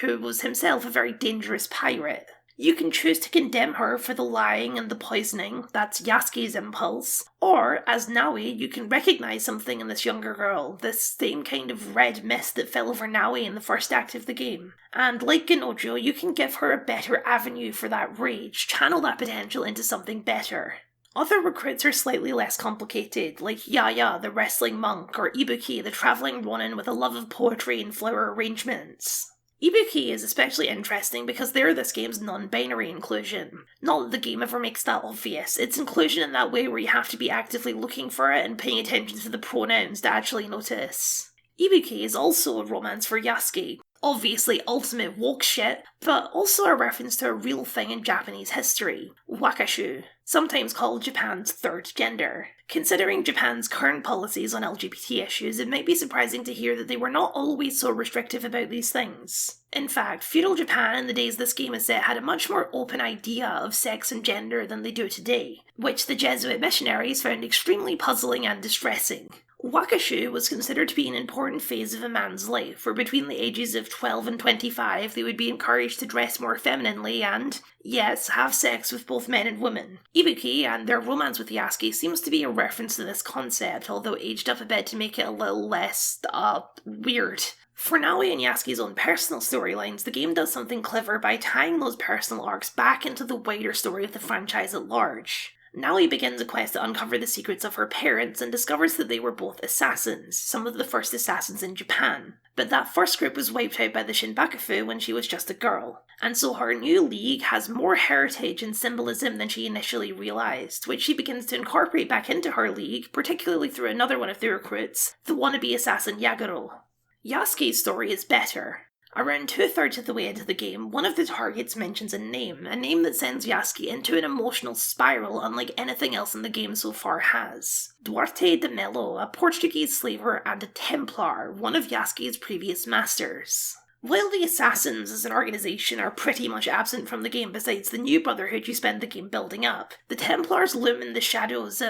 who was himself a very dangerous pirate. You can choose to condemn her for the lying and the poisoning, that's Yasuke's impulse, or, as Naoi, you can recognise something in this younger girl, this same kind of red mist that fell over Naoi in the first act of the game. And like Ginojo, you can give her a better avenue for that rage, channel that potential into something better. Other recruits are slightly less complicated, like Yaya, the wrestling monk, or Ibuki, the travelling ronin with a love of poetry and flower arrangements. Ibuki is especially interesting because they're this game's non-binary inclusion. Not that the game ever makes that obvious, it's inclusion in that way where you have to be actively looking for it and paying attention to the pronouns to actually notice. Ibuki is also a romance for Yasuke. Obviously ultimate woke shit, but also a reference to a real thing in Japanese history, wakashu, sometimes called Japan's third gender. Considering Japan's current policies on LGBT issues, it might be surprising to hear that they were not always so restrictive about these things. In fact, feudal Japan in the days this game is set had a much more open idea of sex and gender than they do today, which the Jesuit missionaries found extremely puzzling and distressing. Wakashu was considered to be an important phase of a man's life, where between the ages of 12 and 25 they would be encouraged to dress more femininely and, yes, have sex with both men and women. Ibuki and their romance with Yasuke seems to be a reference to this concept, although aged up a bit to make it a little less, weird. For Naoi and Yasuke's own personal storylines, the game does something clever by tying those personal arcs back into the wider story of the franchise at large. Naoi begins a quest to uncover the secrets of her parents and discovers that they were both assassins, some of the first assassins in Japan. But that first group was wiped out by the Shinbakufu when she was just a girl, and so her new league has more heritage and symbolism than she initially realised, which she begins to incorporate back into her league, particularly through another one of the recruits, the wannabe assassin Yaguro. Yasuke's story is better. Around 2/3 of the way into the game, one of the targets mentions a name that sends Yasuke into an emotional spiral unlike anything else in the game so far has. Duarte de Melo, a Portuguese slaver and a Templar, one of Yasuke's previous masters. While the Assassins as an organisation are pretty much absent from the game besides the new brotherhood you spend the game building up, the Templars loom in the shadows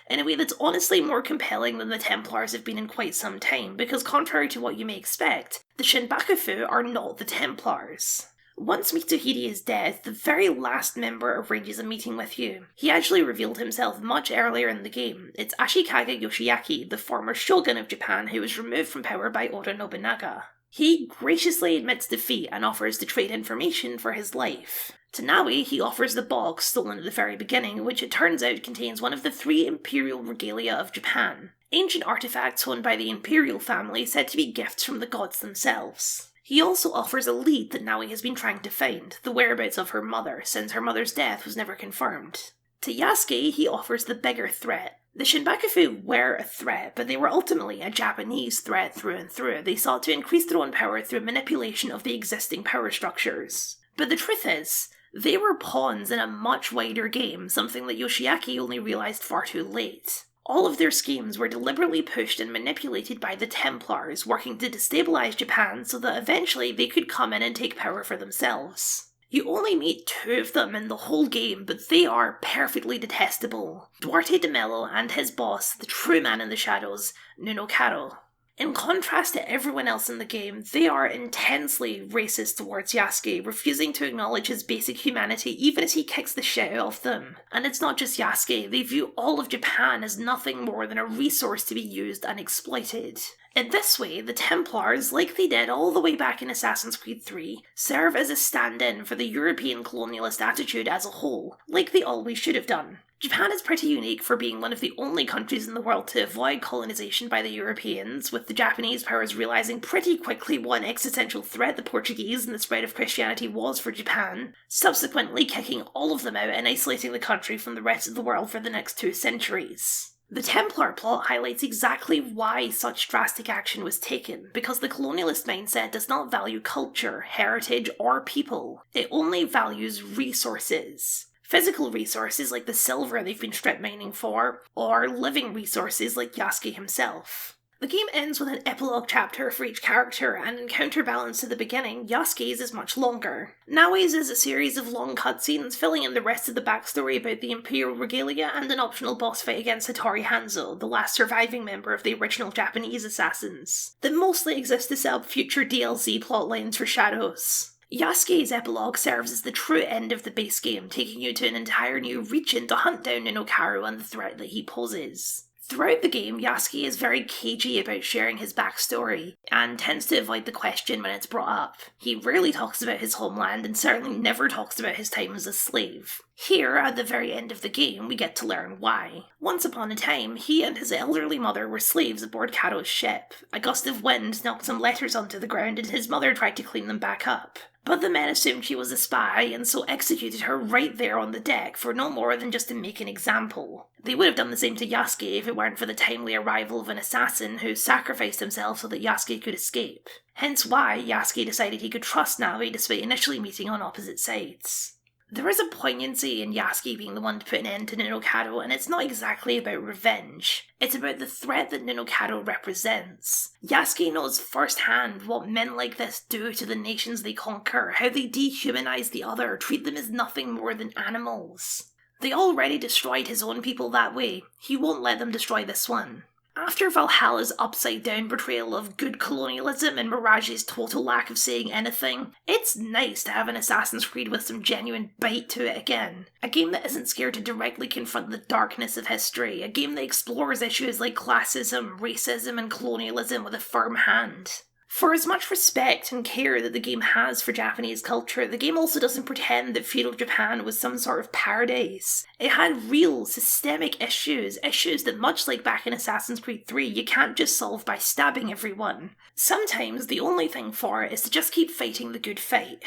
in a way that's honestly more compelling than the Templars have been in quite some time, because contrary to what you may expect, the Shinbakufu are not the Templars. Once Mitsuhide is dead, the very last member arranges a meeting with you. He actually revealed himself much earlier in the game. It's Ashikaga Yoshiaki, the former shogun of Japan who was removed from power by Oda Nobunaga. He graciously admits defeat and offers to trade information for his life. To Naoi, he offers the box stolen at the very beginning, which it turns out contains one of the 3 imperial regalia of Japan. Ancient artifacts owned by the imperial family said to be gifts from the gods themselves. He also offers a lead that Naoi has been trying to find, the whereabouts of her mother, since her mother's death was never confirmed. To Yasuke, he offers the bigger threat. The Shinbakufu were a threat, but they were ultimately a Japanese threat through and through. They sought to increase their own power through manipulation of the existing power structures. But the truth is, they were pawns in a much wider game, something that Yoshiaki only realised far too late. All of their schemes were deliberately pushed and manipulated by the Templars, working to destabilise Japan so that eventually they could come in and take power for themselves. You only meet 2 of them in the whole game, but they are perfectly detestable. Duarte de Melo and his boss, the true man in the shadows, Nuno Caro. In contrast to everyone else in the game, they are intensely racist towards Yasuke, refusing to acknowledge his basic humanity even as he kicks the shit out of them. And it's not just Yasuke, they view all of Japan as nothing more than a resource to be used and exploited. In this way, the Templars, like they did all the way back in Assassin's Creed 3, serve as a stand-in for the European colonialist attitude as a whole, like they always should have done. Japan is pretty unique for being one of the only countries in the world to avoid colonization by the Europeans, with the Japanese powers realising pretty quickly what an existential threat the Portuguese and the spread of Christianity was for Japan, subsequently kicking all of them out and isolating the country from the rest of the world for the next 2 centuries. The Templar plot highlights exactly why such drastic action was taken, because the colonialist mindset does not value culture, heritage, or people. It only values resources. Physical resources like the silver they've been strip mining for, or living resources like Yasuke himself. The game ends with an epilogue chapter for each character, and in counterbalance to the beginning, Yasuke's is much longer. Naoi's is a series of long cutscenes filling in the rest of the backstory about the Imperial Regalia and an optional boss fight against Hattori Hanzo, the last surviving member of the original Japanese assassins, that mostly exist to set up future DLC plotlines for Shadows. Yasuke's epilogue serves as the true end of the base game, taking you to an entire new region to hunt down Ninokaru and the threat that he poses. Throughout the game, Yasuke is very cagey about sharing his backstory, and tends to avoid the question when it's brought up. He rarely talks about his homeland, and certainly never talks about his time as a slave. Here, at the very end of the game, we get to learn why. Once upon a time, he and his elderly mother were slaves aboard Karo's ship. A gust of wind knocked some letters onto the ground, and his mother tried to clean them back up. But the men assumed she was a spy, and so executed her right there on the deck for no more than just to make an example. They would have done the same to Yasuke if it weren't for the timely arrival of an assassin who sacrificed himself so that Yasuke could escape. Hence why Yasuke decided he could trust Naoi despite initially meeting on opposite sides. There is a poignancy in Yasuke being the one to put an end to Ninokado, and it's not exactly about revenge. It's about the threat that Ninokado represents. Yasuke knows firsthand what men like this do to the nations they conquer, how they dehumanize the other, treat them as nothing more than animals. They already destroyed his own people that way. He won't let them destroy this one. After Valhalla's upside-down portrayal of good colonialism and Mirage's total lack of saying anything, it's nice to have an Assassin's Creed with some genuine bite to it again. A game that isn't scared to directly confront the darkness of history, a game that explores issues like classism, racism, and colonialism with a firm hand. For as much respect and care that the game has for Japanese culture, the game also doesn't pretend that feudal Japan was some sort of paradise. It had real, systemic issues that, much like back in Assassin's Creed 3, you can't just solve by stabbing everyone. Sometimes the only thing for it is to just keep fighting the good fight.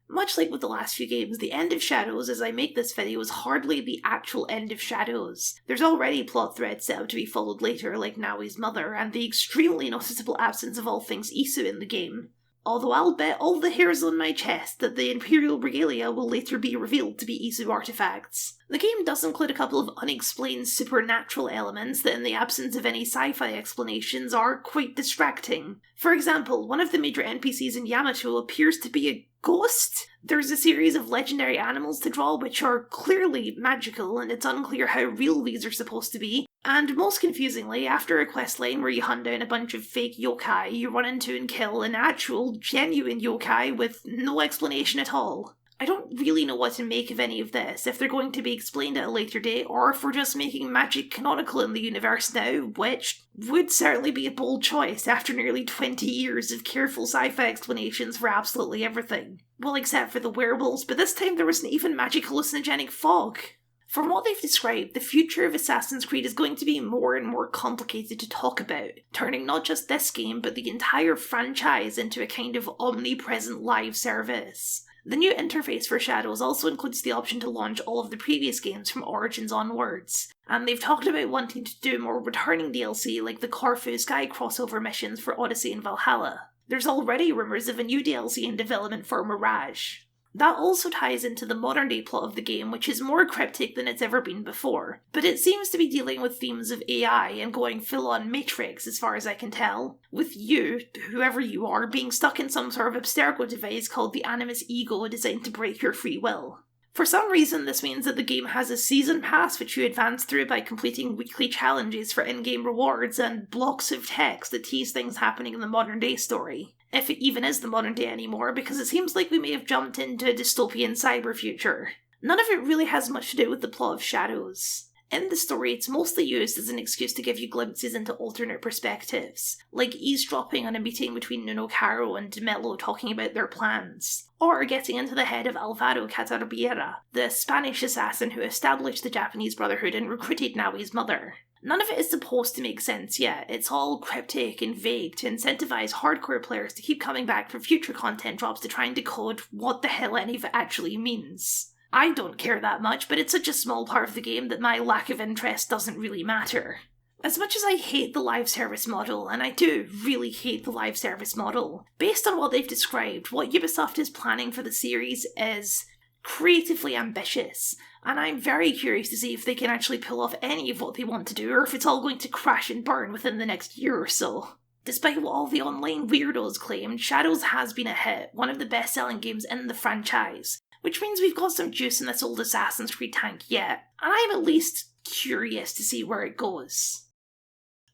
Much like with the last few games, the end of Shadows as I make this video is hardly the actual end of Shadows. There's already plot threads set up to be followed later, like Naoi's mother, and the extremely noticeable absence of all things Isu in the game. Although I'll bet all the hairs on my chest that the Imperial Regalia will later be revealed to be Isu artifacts. The game does include a couple of unexplained supernatural elements that, in the absence of any sci-fi explanations, are quite distracting. For example, one of the major NPCs in Yamato appears to be a ghost? There's a series of legendary animals to draw which are clearly magical, and it's unclear how real these are supposed to be. And most confusingly, after a questline where you hunt down a bunch of fake yokai, you run into and kill an actual, genuine yokai with no explanation at all. I don't really know what to make of any of this, if they're going to be explained at a later date, or if we're just making magic canonical in the universe now, which would certainly be a bold choice after nearly 20 years of careful sci-fi explanations for absolutely everything. Well, except for the werewolves, but this time there wasn't even magic hallucinogenic fog. From what they've described, the future of Assassin's Creed is going to be more and more complicated to talk about, turning not just this game, but the entire franchise into a kind of omnipresent live service. The new interface for Shadows also includes the option to launch all of the previous games from Origins onwards, and they've talked about wanting to do more returning DLC like the Corfu Sky crossover missions for Odyssey and Valhalla. There's already rumours of a new DLC in development for Mirage. That also ties into the modern day plot of the game, which is more cryptic than it's ever been before, but it seems to be dealing with themes of AI and going full on Matrix as far as I can tell, with you, whoever you are, being stuck in some sort of abstergo device called the Animus Ego designed to break your free will. For some reason, this means that the game has a season pass which you advance through by completing weekly challenges for in-game rewards and blocks of text that tease things happening in the modern day story. If it even is the modern day anymore, because it seems like we may have jumped into a dystopian cyber future. None of it really has much to do with the plot of Shadows. In the story, it's mostly used as an excuse to give you glimpses into alternate perspectives, like eavesdropping on a meeting between Nuno Caro and Mello talking about their plans, or getting into the head of Alvaro Catarbiera, the Spanish assassin who established the Japanese Brotherhood and recruited Naoi's mother. None of it is supposed to make sense yet. It's all cryptic and vague to incentivize hardcore players to keep coming back for future content drops to try and decode what the hell any of it actually means. I don't care that much, but it's such a small part of the game that my lack of interest doesn't really matter. As much as I hate the live service model, and I do really hate the live service model, based on what they've described, what Ubisoft is planning for the series is creatively ambitious, and I'm very curious to see if they can actually pull off any of what they want to do, or if it's all going to crash and burn within the next year or so. Despite what all the online weirdos claimed, Shadows has been a hit, one of the best-selling games in the franchise, which means we've got some juice in this old Assassin's Creed tank yet, and I'm at least curious to see where it goes.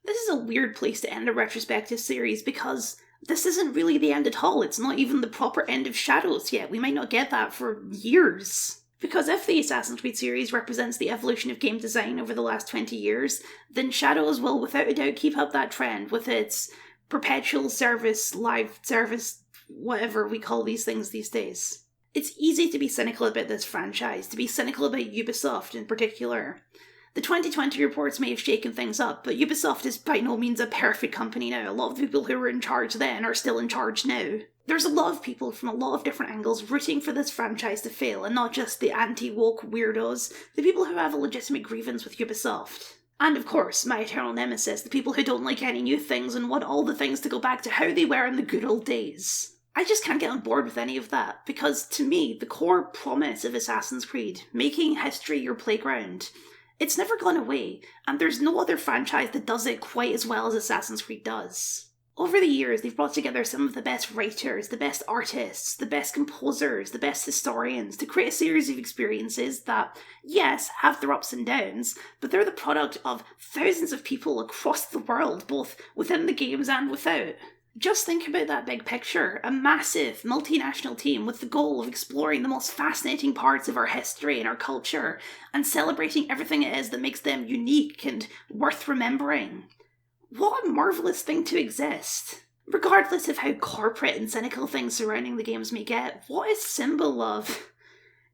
This is a weird place to end a retrospective series because this isn't really the end at all. It's not even the proper end of Shadows yet. We might not get that for years. Because if the Assassin's Creed series represents the evolution of game design over the last 20 years, then Shadows will without a doubt keep up that trend with its perpetual service, live service, whatever we call these things these days. It's easy to be cynical about this franchise, to be cynical about Ubisoft in particular. The 2020 reports may have shaken things up, but Ubisoft is by no means a perfect company now. A lot of the people who were in charge then are still in charge now. There's a lot of people from a lot of different angles rooting for this franchise to fail, and not just the anti-woke weirdos, the people who have a legitimate grievance with Ubisoft. And of course, my eternal nemesis, the people who don't like any new things and want all the things to go back to how they were in the good old days. I just can't get on board with any of that, because to me, the core promise of Assassin's Creed, making history your playground, it's never gone away, and there's no other franchise that does it quite as well as Assassin's Creed does. Over the years, they've brought together some of the best writers, the best artists, the best composers, the best historians to create a series of experiences that, yes, have their ups and downs, but they're the product of thousands of people across the world, both within the games and without. Just think about that big picture, a massive, multinational team with the goal of exploring the most fascinating parts of our history and our culture, and celebrating everything it is that makes them unique and worth remembering. What a marvellous thing to exist. Regardless of how corporate and cynical things surrounding the games may get, what a symbol of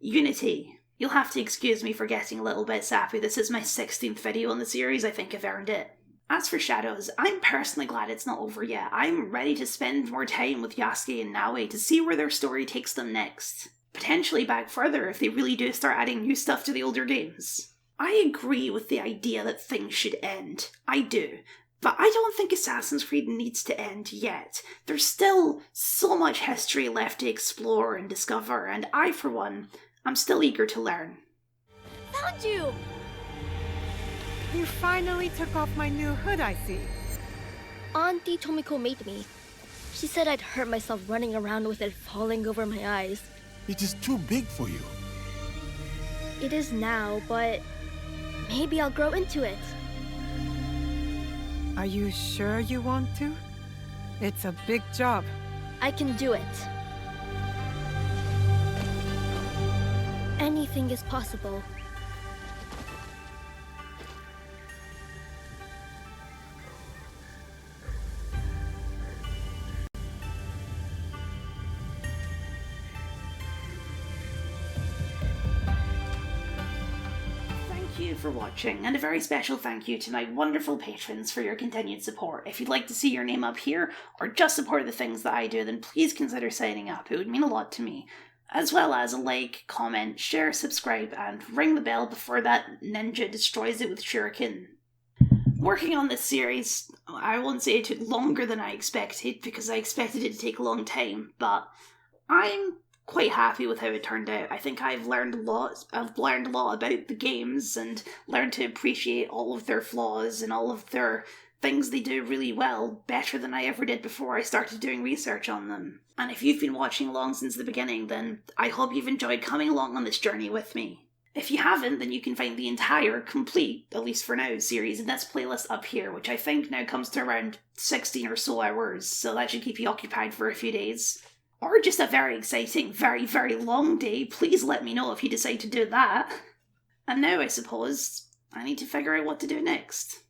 unity. You'll have to excuse me for getting a little bit sappy. This is my 16th video on the series. I think I've earned it. As for Shadows, I'm personally glad it's not over yet. I'm ready to spend more time with Yasuke and Naoi to see where their story takes them next. Potentially back further if they really do start adding new stuff to the older games. I agree with the idea that things should end. I do. But I don't think Assassin's Creed needs to end yet. There's still so much history left to explore and discover, and I, for one, am still eager to learn. Found you! You finally took off my new hood, I see. Auntie Tomiko made me. She said I'd hurt myself running around with it falling over my eyes. It is too big for you. It is now, but maybe I'll grow into it. Are you sure you want to? It's a big job. I can do it. Anything is possible. Thank you for watching, and a very special thank you to my wonderful patrons for your continued support. If you'd like to see your name up here, or just support the things that I do, then please consider signing up. It would mean a lot to me. As well as a like, comment, share, subscribe, and ring the bell before that ninja destroys it with shuriken. Working on this series, I won't say it took longer than I expected, because I expected it to take a long time, but I'm quite happy with how it turned out. I think I've learned a lot about the games and learned to appreciate all of their flaws and all of their things they do really well, better than I ever did before I started doing research on them. And if you've been watching along since the beginning, then I hope you've enjoyed coming along on this journey with me. If you haven't, then you can find the entire, complete, at least for now, series in this playlist up here, which I think now comes to around 16 or so hours, so that should keep you occupied for a few days. Or just a very exciting, very, very long day. Please let me know if you decide to do that. And now, I suppose, I need to figure out what to do next.